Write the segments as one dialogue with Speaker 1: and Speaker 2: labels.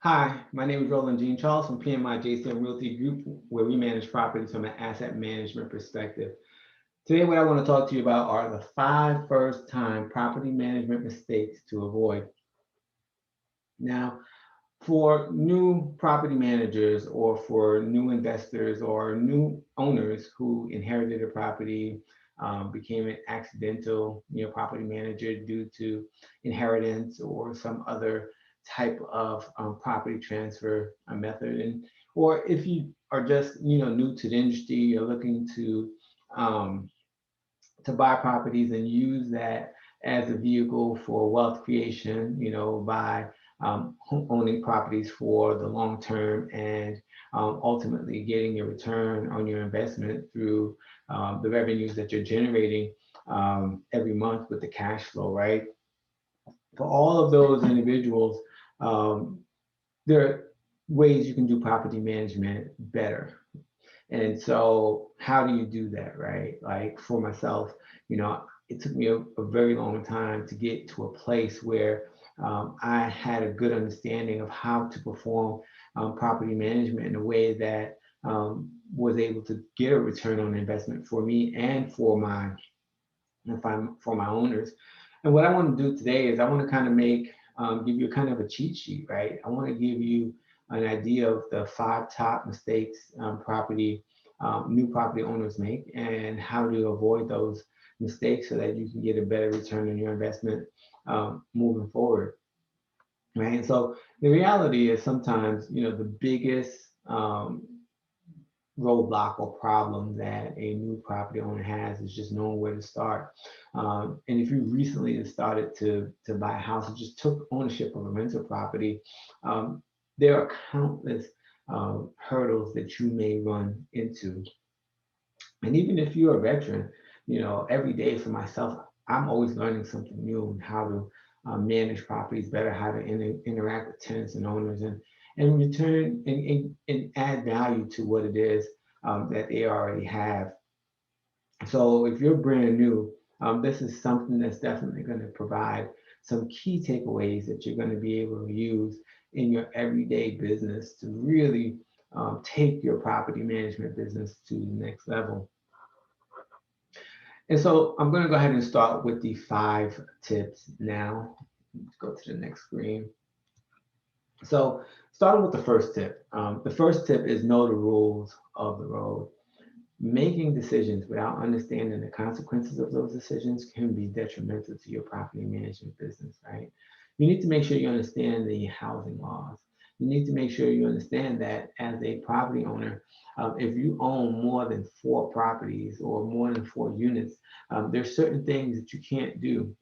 Speaker 1: Hi, my name is Roland Jean Charles from PMI JCM Realty Group, where we manage properties from an asset management perspective. Today, what I want to talk to you about are the five first-time property management mistakes to avoid. Now, for new property managers or for new investors or new owners who inherited a property, became an accidental, property manager due to inheritance or some other type of property transfer method, and or if you are just new to the industry, you're looking um, to buy properties and use that as a vehicle for wealth creation, by owning properties for the long term and ultimately getting a return on your investment through the revenues that you're generating every month with the cash flow, right? For all of those individuals, um, there are ways you can do property management better. And so, how do you do that, right? Like for myself, it took me a very long time to get to a place where I had a good understanding of how to perform property management in a way that was able to get a return on investment for me and for my owners. And what I want to do today is I want to kind of give you kind of a cheat sheet, right? I want to give you an idea of the five top mistakes new property owners make and how to avoid those mistakes so that you can get a better return on your investment moving forward, right? And so the reality is sometimes, the biggest roadblock or problem that a new property owner has is just knowing where to start. And if you recently have started to buy a house or just took ownership of a rental property, um, there are countless hurdles that you may run into. And even if you're a veteran, every day for myself, I'm always learning something new and how to manage properties better, how to interact with tenants and owners, and return and add value to what it is that they already have. So if you're brand new, this is something that's definitely going to provide some key takeaways that you're going to be able to use in your everyday business to really take your property management business to the next level. And so I'm going to go ahead and start with the five tips now. Let's go to the next screen. So starting with the first tip. The first tip is know the rules of the road. Making decisions without understanding the consequences of those decisions can be detrimental to your property management business, right? You need to make sure you understand the housing laws. You need to make sure you understand that as a property owner, if you own more than four properties or more than four units, there's certain things that you can't do.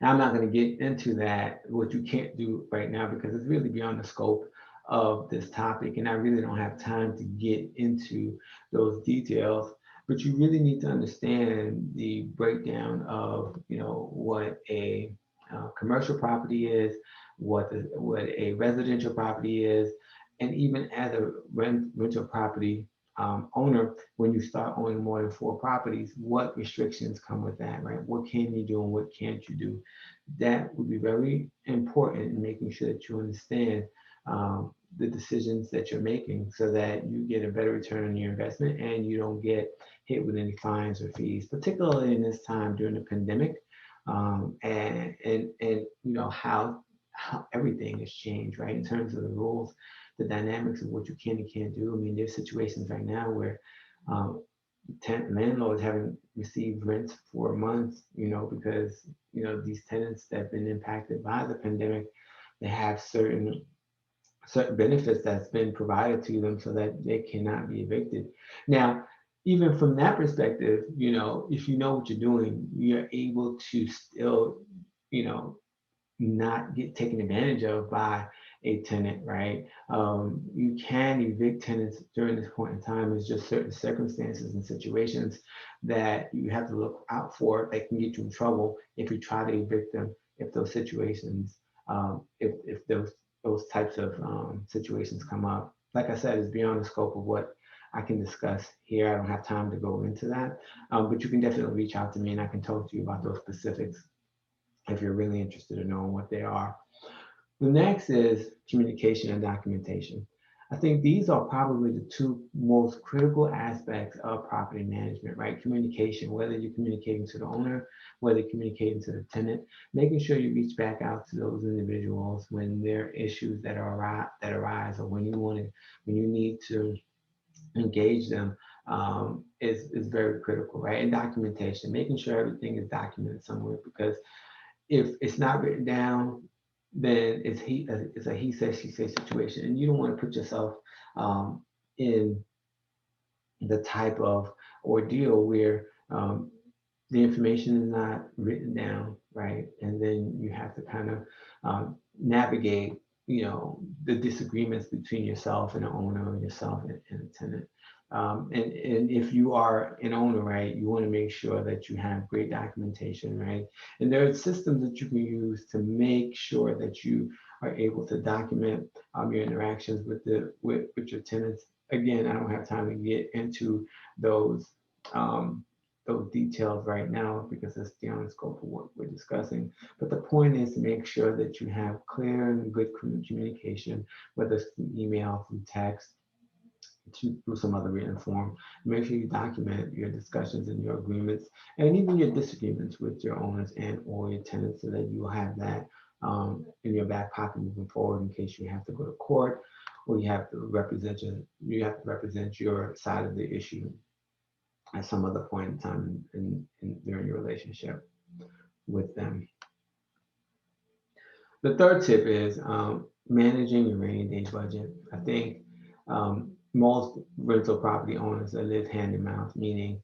Speaker 1: Now, I'm not going to get into that, what you can't do right now, because it's really beyond the scope of this topic. And I really don't have time to get into those details. But you really need to understand the breakdown of, what a commercial property is, what a residential property is, and even as a rental property owner, when you start owning more than four properties, what restrictions come with that, right? What can you do and what can't you do? That would be very important in making sure that you understand the decisions that you're making so that you get a better return on your investment and you don't get hit with any fines or fees, particularly in this time during the pandemic, and how everything has changed, right? In terms of the rules, the dynamics of what you can and can't do. I mean, there's situations right now where um, landlords haven't received rents for months, because these tenants that have been impacted by the pandemic, they have certain benefits that's been provided to them so that they cannot be evicted. Now, even from that perspective, if you know what you're doing, you're able to still, you know, not get taken advantage of by a tenant, right? You can evict tenants during this point in time. It's just certain circumstances and situations that you have to look out for that can get you in trouble if you try to evict them. If those situations, if those types of situations come up, like I said, it's beyond the scope of what I can discuss here. I don't have time to go into that, but you can definitely reach out to me and I can talk to you about those specifics if you're really interested in knowing what they are. The next is communication and documentation. I think these are probably the two most critical aspects of property management, right? Communication, whether you're communicating to the owner, whether you're communicating to the tenant, making sure you reach back out to those individuals when there are issues that arise, or when you need to engage them, is very critical, right? And documentation, making sure everything is documented somewhere, because if it's not written down, then it's a he says she says situation, and you don't want to put yourself um, in the type of ordeal where the information is not written down, right? And then you have to kind of navigate, the disagreements between yourself and the owner, or yourself and the tenant. And if you are an owner, right, you want to make sure that you have great documentation, right? And there are systems that you can use to make sure that you are able to document your interactions with your tenants. Again, I don't have time to get into those um, those details right now because it's beyond the scope of what we're discussing. But the point is to make sure that you have clear and good communication, whether it's through email, through text, through some other written form. Make sure you document your discussions and your agreements, and even your disagreements with your owners and or your tenants, so that you will have that in your back pocket moving forward in case you have to go to court, or you have to represent your side of the issue at some other point in time during your relationship with them. The third tip is managing your rainy day budget. I think most rental property owners that live hand in mouth, meaning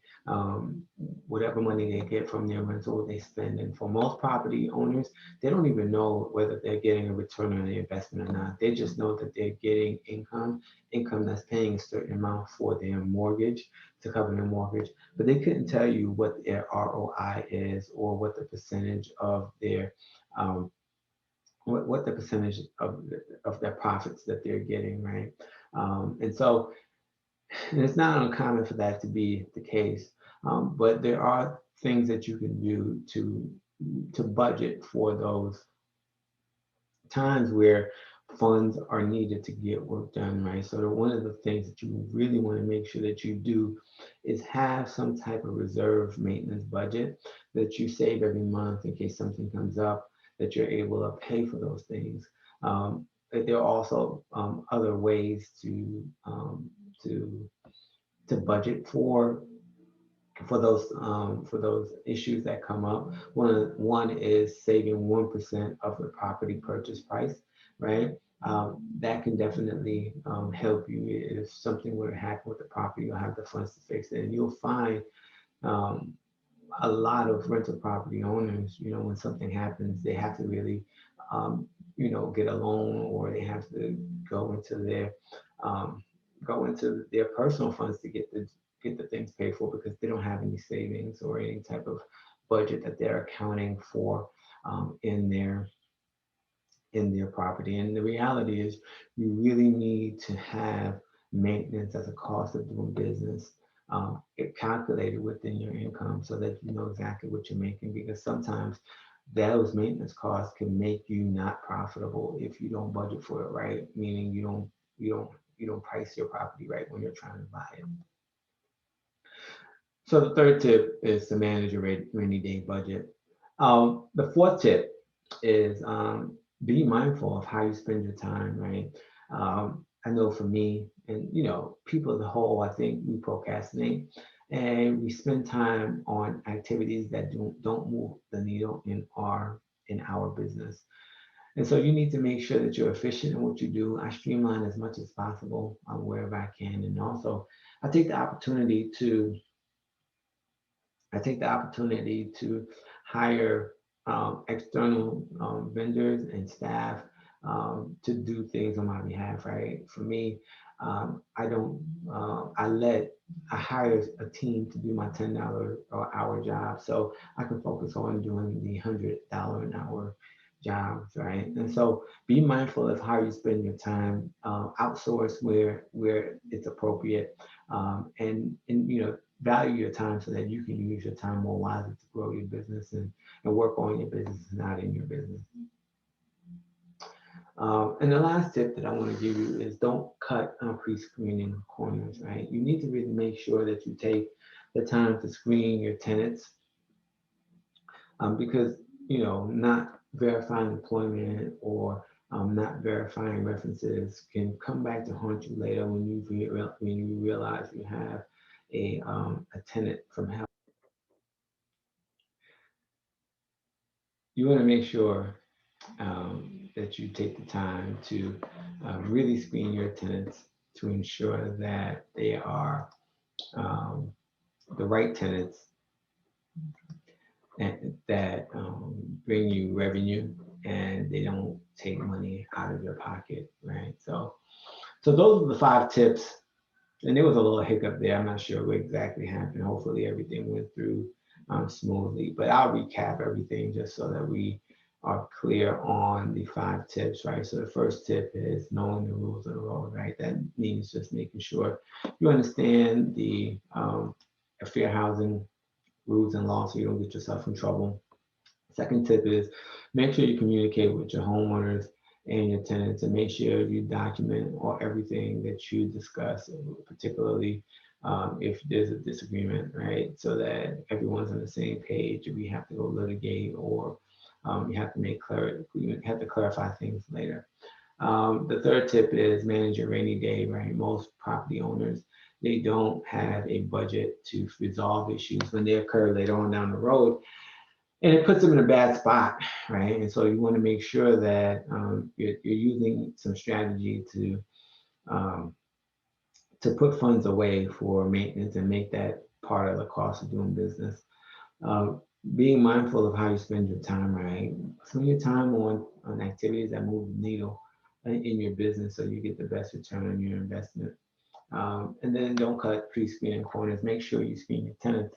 Speaker 1: whatever money they get from their rental, they spend. And for most property owners, they don't even know whether they're getting a return on their investment or not. They just know that they're getting income that's paying a certain amount for their mortgage, to cover their mortgage, but they couldn't tell you what their ROI is, or what the percentage of their um, what the percentage of their profits that they're getting, right? And so, and it's not uncommon for that to be the case, but there are things that you can do to budget for those times where funds are needed to get work done, right? So one of the things that you really want to make sure that you do is have some type of reserve maintenance budget that you save every month in case something comes up, that you're able to pay for those things. But there are also other ways to to budget for those issues that come up. One is saving 1% of the property purchase price, right? That can definitely help you if something were to happen with the property. You'll have the funds to fix it, and you'll find um, a lot of rental property owners, when something happens, they have to really, um, get a loan, or they have to go into their um, go into their personal funds to get the things paid for, because they don't have any savings or any type of budget that they're accounting for in their property. And the reality is, you really need to have maintenance as a cost of doing business, it calculated within your income, so that you know exactly what you're making. Because sometimes those maintenance costs can make you not profitable if you don't budget for it right. Meaning you don't price your property right when you're trying to buy it. So the third tip is to manage your rainy day budget. The fourth tip is be mindful of how you spend your time, right? I know for me, and people as a whole, I think we procrastinate, and we spend time on activities that don't move the needle in our business. And so you need to make sure that you're efficient in what you do. I streamline as much as possible wherever I can, and also I take the opportunity to I take the opportunity to hire external vendors and staff to do things on my behalf, right? For me, I don't, I hire a team to do my $10 or hour job, so I can focus on doing the $100 an hour jobs, right? And so be mindful of how you spend your time, outsource where it's appropriate, and value your time so that you can use your time more wisely to grow your business and work on your business, not in your business. And the last tip that I want to give you is don't cut pre-screening corners, right? You need to really make sure that you take the time to screen your tenants, because not verifying employment or not verifying references can come back to haunt you later when when you realize you have a tenant from hell. You want to make sure that you take the time to really screen your tenants to ensure that they are um, the right tenants that bring you revenue and they don't take money out of your pocket, right? So those are the 5 tips. And there was a little hiccup there. I'm not sure what exactly happened. Hopefully everything went through smoothly. But I'll recap everything just so that we are clear on the 5 tips, right? So the first tip is knowing the rules of the road, right? That means just making sure you understand the fair housing rules and laws so you don't get yourself in trouble. Second tip is make sure you communicate with your homeowners and your tenants and make sure you document all everything that you discuss, particularly if there's a disagreement, right? So that everyone's on the same page. If we have to go litigate or you have to you have to clarify things later. The third tip is manage your rainy day, right? Most property owners, they don't have a budget to resolve issues when they occur later on down the road, and it puts them in a bad spot, right? And so you want to make sure that you're using some strategy um, to put funds away for maintenance and make that part of the cost of doing business. Um, Being mindful of how you spend your time, right? Spend your time on activities that move the needle in your business so you get the best return on your investment. And then don't cut pre-screening corners. Make sure you screen your tenants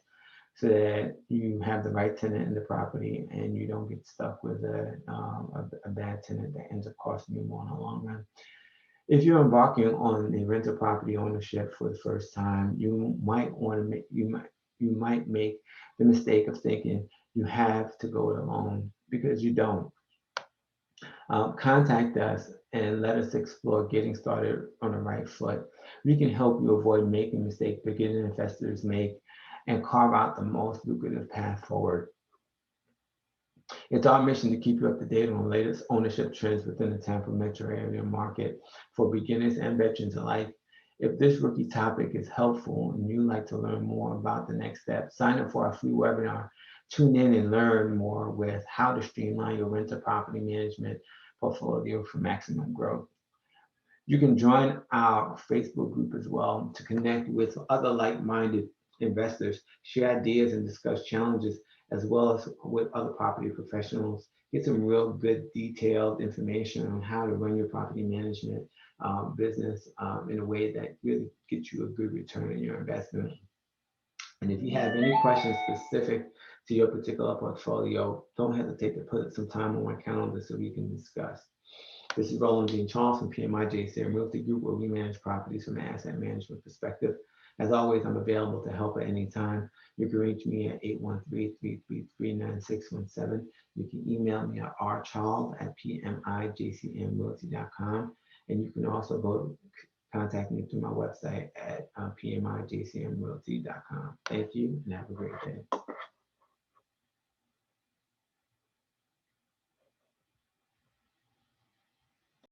Speaker 1: so that you have the right tenant in the property and you don't get stuck with a bad tenant that ends up costing you more in the long run. If you're embarking on a rental property ownership for the first time, you might make the mistake of thinking you have to go it alone because you don't. Contact us and let us explore getting started on the right foot. We can help you avoid making mistakes beginning investors make and carve out the most lucrative path forward. It's our mission to keep you up to date on the latest ownership trends within the Tampa metro area market for beginners and veterans alike. If this rookie topic is helpful and you'd like to learn more about the next step, sign up for our free webinar. Tune in and learn more with how to streamline your rental property management portfolio for maximum growth. You can join our Facebook group as well to connect with other like-minded investors, share ideas and discuss challenges, as well as with other property professionals. Get some real good detailed information on how to run your property management business in a way that really gets you a good return on your investment. And if you have any questions specific to your particular portfolio, don't hesitate to put some time on my calendar so we can discuss. This is Roland Dean Charles from PMI JCM Realty Group, where we manage properties from an asset management perspective. As always, I'm available to help at any time. You can reach me at 813-333-9617. You can email me at rcharles@pmijcmrealty.com. And you can also contact me through my website at pmijcmrealty.com. Thank you and have a great day.